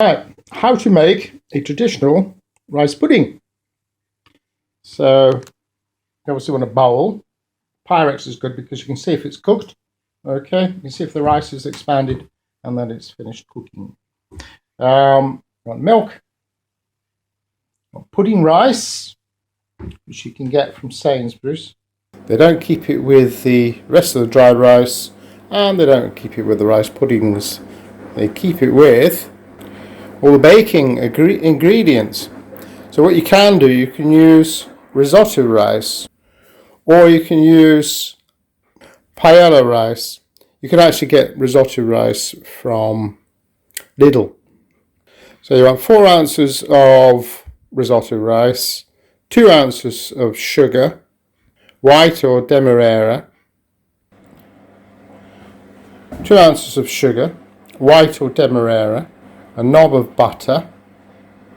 Right, how to make a traditional rice pudding. So you obviously want a bowl. Pyrex is good because you can see if it's cooked. Okay, you can see if the rice is expanded and then it's finished cooking. You want milk, pudding rice, which you can get from Sainsbury's. They don't keep it with the rest of the dried rice, and they don't keep it with the rice puddings. They keep it with all the baking ingredients. So what you can do, you can use risotto rice, or you can use paella rice. You can actually get risotto rice from Lidl. So you want 4 ounces of risotto rice, 2 ounces of sugar, white or Demerara, 2 ounces of sugar, white or Demerara, a knob of butter.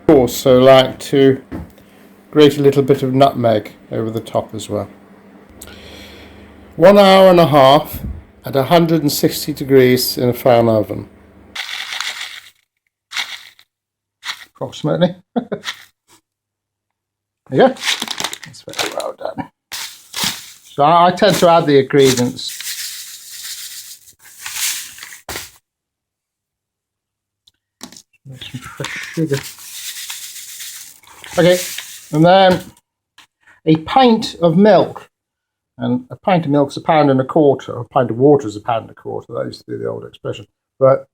I also like to grate a little bit of nutmeg over the top as well. 1 hour and a half at 160 degrees in a fan oven. Approximately. There you go. That's very well done. So I tend to add the ingredients. Some fresh sugar. Okay, and then a pint of milk. And a pint of milk is 1.25 pounds. A pint of water is 1.25 pounds. That used to be the old expression. But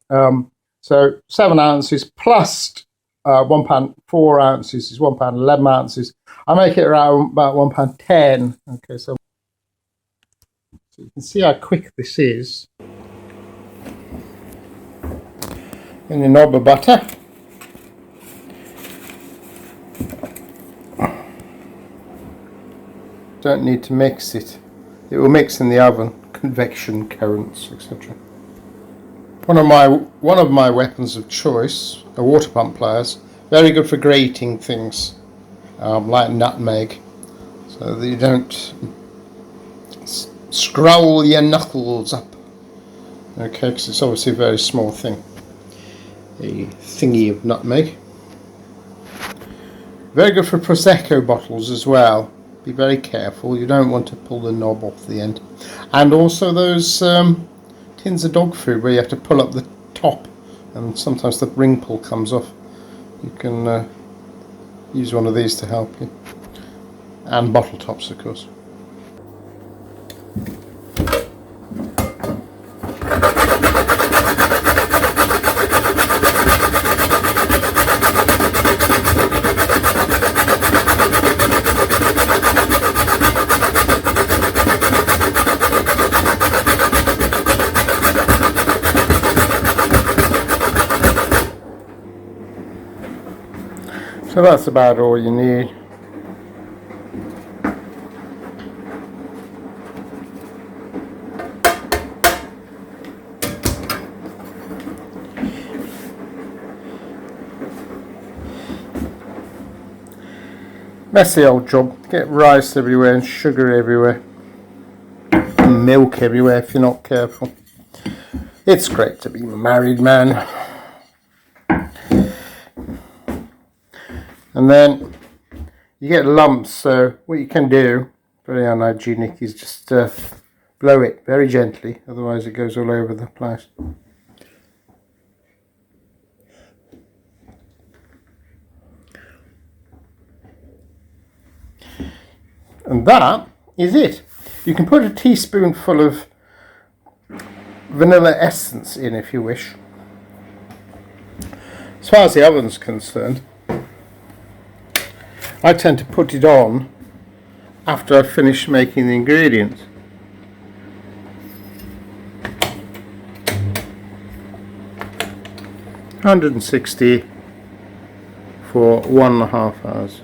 so 7 ounces plus 1 pound, 4 ounces is 1 pound, 11 ounces. I make it around about 1 pound 10. Okay, so you can see how quick this is. And your knob of butter. Don't need to mix it. It will mix in the oven. Convection currents, etc. One of my weapons of choice, a Waterpump-Pliers, very good for grating things, like nutmeg, so that you don't scroll your knuckles up. Okay, because it's obviously a very small thing. A thingy of nutmeg. Very good for Prosecco bottles as well. Be very careful, you don't want to pull the knob off the end. And also those tins of dog food where you have to pull up the top and sometimes the ring pull comes off. You can use one of these to help you. And bottle tops, of course. So that's about all you need. Messy old job. Get rice everywhere and sugar everywhere. And milk everywhere if you're not careful. It's great to be a married man. And then you get lumps, so what you can do, very unhygienic, is just blow it very gently, otherwise it goes all over the place. And that is it. You can put a teaspoonful of vanilla essence in if you wish. As far as the oven's concerned, I tend to put it on after I've finished making the ingredients. (160) for 1.5 hours.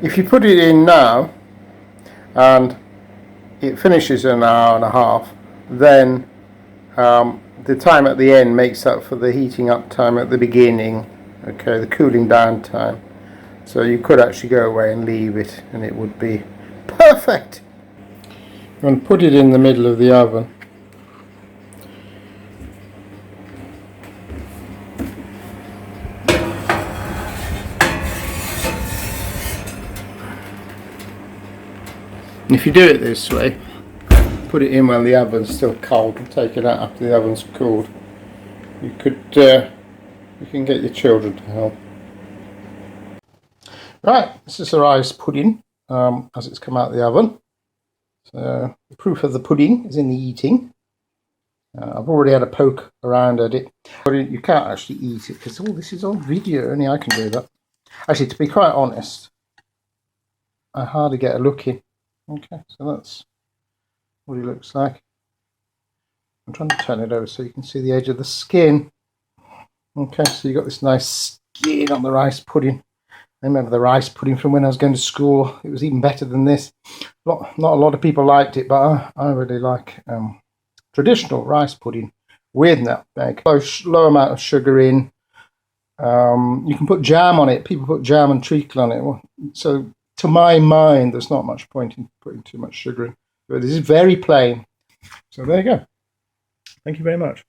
If you put it in now and it finishes in 1.5 hours, then the time at the end makes up for the heating up time at the beginning, okay, the cooling down time. So you could actually go away and leave it and it would be perfect. And put it in the middle of the oven. If you do it this way, put it in while the oven's still cold and take it out after the oven's cooled. You can get your children to help. Right, this is the rice pudding as it's come out of the oven. So the proof of the pudding is in the eating. I've already had a poke around at it, but you can't actually eat it because this is on video. Only I can do that. Actually, to be quite honest, I hardly get a look in. Okay, so that's what it looks like. I'm trying to turn it over so you can see the edge of the skin. Okay, so you've got this nice skin on the rice pudding. I remember the rice pudding from when I was going to school. It was even better than this. Not a lot of people liked it, but I really like traditional rice pudding with nutmeg. Low amount of sugar in. You can put jam on it. People put jam and treacle on it. So to my mind, there's not much point in putting too much sugar in. But this is very plain. So there you go. Thank you very much.